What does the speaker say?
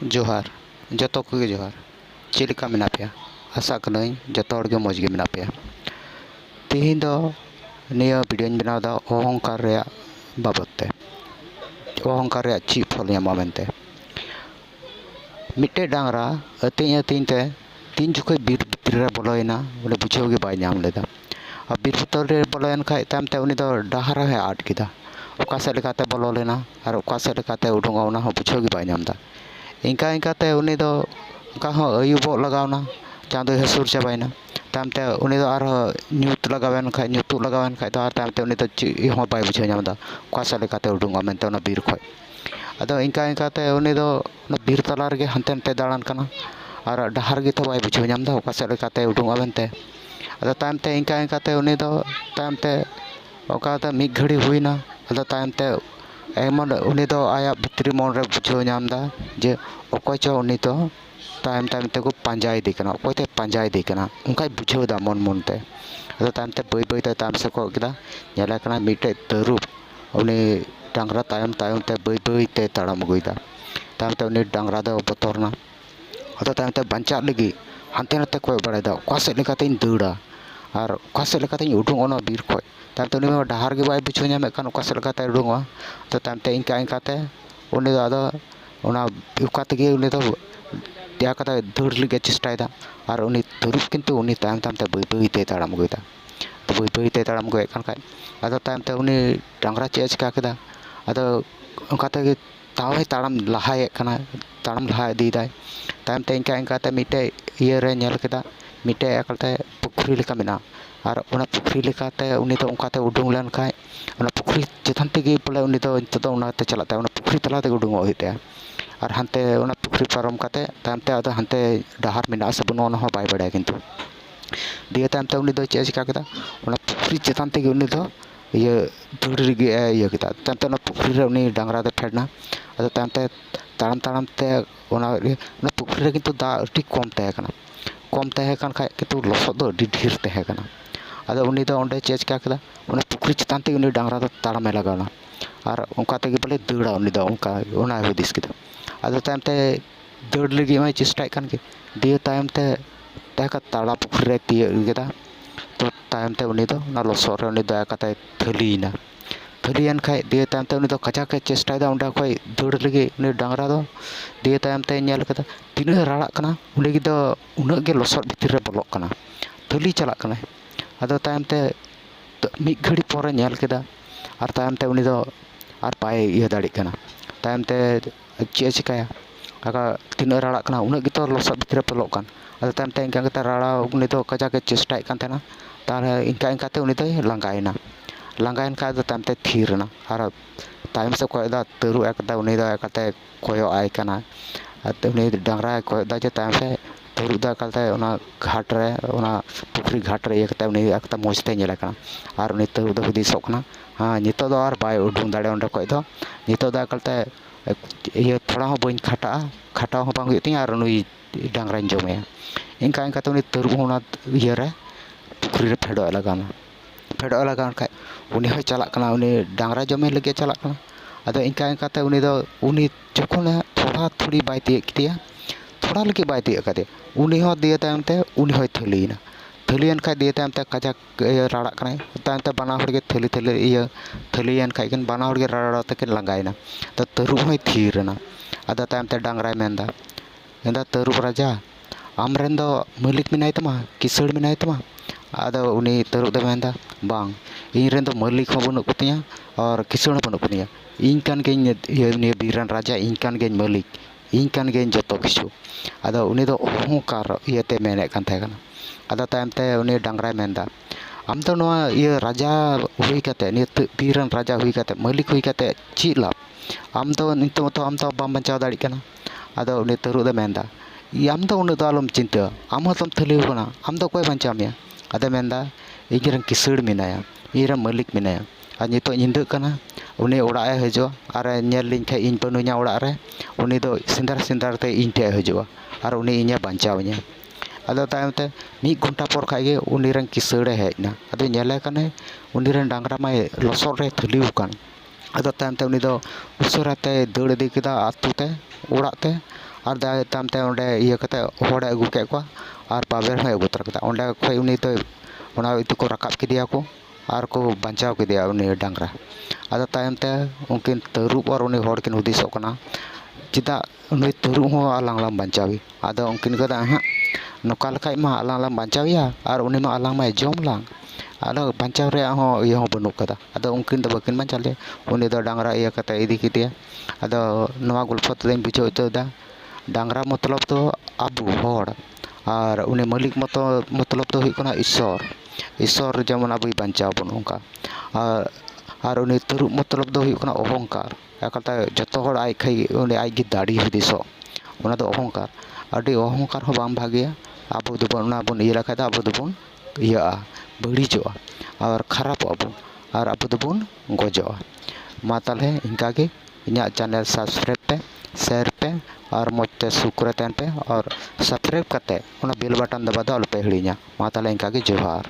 जोहार जतो कोगे जोहार चेक लेका मेना पेया आशा कनाई जतो हड़ गे मौज गे मेना पेया। तेहें दो निया वीडियो बनाव दा ohnkar रे बाबत ते ohnkar रे ची फल ᱧᱟᱢᱚᱜᱼᱟ मेनते मिट्टे डांगरा अतिñ अतिñ ते तीन जुखे बीर भितर रे बोलोयना उन्हें बुझाव गे बाय ᱧᱟᱢ लेदा। अब बीर भितर रे बोलोयन खाय तायम ते उनी दो डाहर है आट केदा ओका सेद लेकाते बोलो लेना और ओका सेद लेकाते उडुंगा उना हो बुझाव गे बाय ᱧᱟᱢ दा। इंका इंकाते उनी दो उनका हो अयुबो लगावना चांदो हसुर चाबायना तायम ते उनी दो आर ᱧᱩᱛ लगावेन खाय ᱧᱩᱛुग लगावेन खाय तो आर तायम ते उनी दो ची हो बाय बुझाव ᱧᱟᱢ दा ओका सेद लेकाते उडुंगा मेनते उना बीर खोय। अदो इंका इंकाते उनी दो बीर तला रेगे हानते नाते दाड़ान कना और डाहर गे तो बाय बुझाव ᱧᱟᱢ दा ओका सेद लेकाते उडुंगा मेनते। अदो तायम ते इंका इंकाते उनी दो तायम ते ओका मिद घड़ी हुईना अदो तायम ते एमन उनी दो आया भितरी मन रे बुझाव ᱧᱟᱢ दा जे अकय चो उनी तो तायम तायम ते को पांजाय दे कना अकय ते पांजाय दे कना उनकाय बुझाव दा मन मन ते। अदो तायम ते बय बय ते तायम से को केदा नेला कना मिटे तारुप उनी डांगरा तायम तायम ते बय बय ते ताड़ाम अगुयदा तायम ते उनी डांगरा दो बतरना अदो तायम ते बांचा लगी हानते नाते कोय बाड़ायदा ओका सेद लेकातेñ दाड़ा और ओका सेद लेकातेñ उडुंग ओना बीर खोय तायम ते उनी डाहर गे बाय बुझाव ᱧᱟᱢᱮ कान ओका सेद लेकाते उडुंगआ तो तायम ते इंका इंकाते उनी दो आदो ओना ओका तेगे उनी दो त्या कता दाड़ लगे चेष्टायदा और उनी तारुप किन्तु उनी तायम तायम ते बय बय ते ताड़ाम अगुयदा तो बय बय ते ताड़ाम अगुयेद कान खाय अदो तायम ते उनी डांगरा चेद चिका केदा अदो ओका तेगे तावे ताड़ाम लाहायेद काना ताड़ाम लाहा इदीदाय तायम ते इंका इंकाते मिटे इया रे नेल केदा मिटे एकलते पुखरी लेका मेना और ओना पुखरी लेकाते उनी दो ओंकाते उडुंग लेन खाय ओना पुखरी चेतान तेगे बोले उनी दो नितो दो ओनाते चलाते ओना पुखरी तला तेगे उडुंगो होइते और हानते ओना पुखरी पारम काते तायम ते आदो हानते डाहर मेना से बनो ओना हो बाय बाड़ाय किन्तु दिया तायम ते उनी दो चेद चिका केदा ओना पुखरी चेतान तेगे उनी दो इया दाड़ रेगे इया केदा तायम ते ओना पुखरी रे उनी डांगरा दो फेडना अदो तायम ते ताड़ाम ताड़ाम ते ओना पुखरी रे किन्तु दा अति कम तहे काना कम तहे कान खाय किन्तु लसद दो अति ढेर तहे काना। अदो उनी दो ओंडे चेद चिका केदा ओना पुखरी चेतान तेगे उनी डांगरा दो ताड़ामे लगावना और ओंका तेगे बोले दाड़ा उनी दो ओंका ओना हुदिस केदा। अदो तायम ते दाड़ लगी माय चेष्टाय कान गे दिया तायम ते ताका ताड़ा पुखरी रे तिया केदा तो तायम ते उनी दो ना लसद रे उनी दया कते थलीना थलियन खाय दिया तायम ते उनी दो कजाक चेष्टायदा ओंडे खय दाड़ लगी उनी डांगरा दो दिया तायम ते नेल केदा तिना राड़ा कना उनी दो उना गे लसद भितर रे बोलोग कना थली चलाग कना। अदो तायम ते मिद घड़ी परे नेल केदा और तायम ते उनी दो और बाय इया दाड़ेग कना तायम ते चेद चिकाया आका तिना राड़ा कना उना गे तो लसद भितर रे बोलोग कान अदो तायम ते इंका केता राड़ा उनी दो कजाक चेष्टाय कान तहना तारे इंका इंकाते उनी दोय लांगायना लांगायन खाय दो तायम ते थीरना और तायम से कोयदा तारुप एकदा उनी दो एकते कोयो आय काना उनी डांगरा कोयदा जे तायम से तारुप दो एकलते ओना घाट रे ओना पुखरी घाट रे इया कते उनी एकता मौज ते नेल काना और उनी तारुप दो हुदिसोग काना हाँ नितो दो और बाय उडुंग दाड़े ओंडे खय दो नितो दो एकलते इया थोड़ा हो बइन खाटाआ खाटाव हो बांग हुई तिया और उनी डांगराñ जमेया इंका इंकाते उनी तारुप ओना इया रे पुखरी रे फेडोय लगान खाय उनी हो चलाग कना उनी डांगरा जमे लगे चलाग कना। अदो इंका इंकाते उनी जखन थोड़ा थोड़ी बाय तिया केदिया थोड़ा लगे बाय तिया कदे उनी हो दिया तायम ते उनी होय थलीना थलीयन खाय दिया तायम ते कजाक राड़ा कनाय तायम ते बाना हड़ गे थली थली इया थलीयन खाय किन बाना हड़ गे राड़ा तकिन लांगायना तो तारुप होय थीरना। अदो तायम ते डांगराय मेनदा एंदा तारुप राजा आमरेन दो मालिक मेनाय तमा किसड़ मेनाय तमा अदो उनी तारुप दो मेनदा बांग इन रेन दो मालिक हो बनुग कोतिया और किसड़ हो बनुग कोतिया इन कान गेñ निया बीरन राजा इन कान गेñ मालिक इन कान गेñ जतो किछु अदो उनी दो ohnkar इयाते मेने कान तहे काना। अदो तायम ते उनी डांगराय मेनदा आम दो नोआ इया राजा हुई कते निया बीरन राजा हुई कते मालिक हुई कते ची लाभ आम दो नितो तो आम दो बाम बचाव दाड़ी काना। अदो उनी तारुप दो मेनदा आम दो उना दो आलम चिंता आम होतम थलीव काना आम दो कोय बचाव मेया अदो मेनदा इᱧᱨᱮᱱ किसड़ मेनाया इᱧᱨᱮᱱ मालिक मेनाया और नितो ñिंदा काना उनी ओड़ाए हजो और नेल लिंग खाय इñ बनुñा ओड़ा रे उनी दो सिंदार सिंदार ते इñ ठे हजो और उनी इñा बचावña अदो तायम ते 1 घंटा पर खाय गे उनी रेन किसड़े हेजना अदो नेले काने उनी रेन डांगरा माय लसद रे थलीव कान अदो तायम ते उनी दो उसराते दाड़ इदी केदा आतु ते ओड़ा ते ᱟᱨ ᱛᱟᱭᱚᱢ ᱛᱮ ᱚᱸᱰᱮ ᱤᱭᱟᱹ ᱠᱟᱛᱮ ᱦᱚᱲᱮ ᱟᱹᱜᱩ ᱠᱮᱫ ᱠᱚᱣᱟ ᱟᱨ ᱵᱟᱵᱮᱨ ᱦᱚᱸᱭ ᱟᱹᱜᱩ ᱛᱚᱨᱟ ᱠᱮᱫᱟ ᱚᱸᱰᱮ ᱠᱷᱚᱡ ᱩᱱᱤ ᱫᱚ ᱚᱱᱟ ᱤᱛᱩ ko ᱨᱟᱠᱟᱵ ᱠᱮᱫᱮᱭᱟ ko ᱟᱨ ᱠᱚ ᱵᱟᱧᱪᱟᱣ ᱠᱮᱫᱮᱭᱟ ᱩᱱᱤ ᱰᱟᱝᱨᱟ ᱟᱫᱚ ᱛᱟᱭᱚᱢ ᱛᱮ ᱩᱱᱠᱤᱱ ᱛᱟᱹᱨᱩᱵ ᱟᱨ ᱩᱱᱤ ᱦᱚᱲ ᱠᱤᱱ ᱦᱩᱫᱤᱥᱚᱜ ᱠᱟᱱᱟ ᱪᱮᱫᱟᱜ ᱩᱱᱤ ᱛᱟᱹᱨᱩᱵ ᱦᱚᱸ ᱟᱞᱟᱝ ᱞᱟᱝ ᱵᱟᱧᱪᱟᱣᱮ ᱟᱫᱚ ᱩᱱᱠᱤन ᱠᱚᱫᱟ ᱦᱟᱸᱜ ᱱᱚᱝᱠᱟ ᱞᱮᱠᱷᱟᱡ ᱢᱟ ᱟᱞᱟᱝ ᱞᱟᱝ ᱵᱟᱧᱪᱟᱣᱮᱭᱟ ᱟᱨ ᱩᱱᱤ ᱢᱟ ᱟᱞᱟᱝ ᱢᱟᱭ ᱡᱚᱢ ᱞᱟᱝ ᱟᱫᱚ ᱵᱟᱧᱪᱟᱣ ᱨᱮᱭᱟᱜ ᱦᱚᱸ ᱤᱭᱟᱹ ᱦᱚᱸ ᱵᱟᱹᱱᱩᱜ ᱠᱟᱫᱟ ᱟᱫᱚ ᱩᱱᱠᱤन ᱫᱚ ᱵᱟᱹᱠᱤᱱ ᱵᱟᱧᱪᱟᱣ ᱞᱮᱭᱟ ᱩᱱᱤ ᱫᱚ ᱰᱟᱝᱨᱟ ᱤᱭᱟᱹ ᱠᱟᱛᱮ ᱤᱫᱤ ᱠᱮᱫᱮᱭᱟ ᱟᱫᱚ ᱱᱚᱣᱟ ᱜᱚᱞᱯᱷᱚ ᱛᱮᱫᱚᱧ ᱵᱩᱡᱷᱟᱹᱣ ᱦᱚᱪᱚᱭᱮᱫᱟ ᱰᱟᱝᱨᱟ ᱢᱚᱛᱞᱚᱵ ᱫᱚ ᱟᱵᱚ ᱦᱚᱲ ᱟᱨ ᱩᱱᱤ ᱢᱟᱹᱞᱤᱠ মতলব ᱫᱚ ᱦᱩᱭᱩᱜ ᱠᱟᱱᱟ ঈশ্বর যেমন ᱟᱵᱚᱭ ᱵᱟᱧᱪᱟᱣ ᱵᱚᱱ ᱚᱱᱠᱟ ᱟᱨ ᱩᱱᱤ ᱛᱟᱹᱨᱩᱵ ᱢᱚᱛᱞᱚᱵ ᱫᱚ ᱦᱩᱭᱩᱜ ᱠᱟᱱᱟ ᱚᱦᱚᱝᱠᱟর ᱮᱠᱟᱞᱛᱮ ᱡᱚᱛᱚ ᱦᱚᱲ ᱟᱡ ᱠᱷᱟᱡ ᱩᱱᱤ ᱟᱡᱜᱮ ᱫᱟᱲᱮ ᱦᱩᱫᱤᱥᱚᱜ ᱚᱱᱟ ᱫᱚ অহংকার ᱟᱹᱰᱤ অহংকার ᱦᱚᱸ ᱵᱟᱝ ᱵᱷᱟᱜᱮᱭᱟ ᱟᱵᱚ ᱫᱚᱵᱚᱱ ᱚᱱᱟ ᱵᱚᱱ ᱤᱭᱟᱹ ᱞᱮᱠᱷᱟᱡ ᱫᱚ ᱟᱵᱚ ᱫᱚᱵᱚᱱ ᱤᱭᱟᱹᱜᱼᱟ ᱵᱟᱹᱲᱤᱡᱚᱜᱼᱟ ᱟᱨ ᱠᱷᱟᱨᱟᱯᱚᱜᱼᱟ ᱵᱚᱱ ᱟᱨ ᱟᱵᱚ ᱫᱚᱵᱚᱱ ᱜᱚᱡᱚᱜᱼᱟ ᱢᱟ ᱛᱟᱦᱚᱞᱮ ᱤᱱᱠᱟᱜᱮ ᱤᱧᱟᱹᱜ ᱪᱮᱱᱮᱞ ᱥᱟᱵᱥᱠᱨᱟᱭᱤᱵ ᱯᱮ ᱥᱮᱭᱟᱨ ᱯᱮ और मौज ते सुख रे तहन पे और सब्सक्राइब करते बेल बटन दबा दो आलोपे हिड़ीña मा ताले इनका जोहार।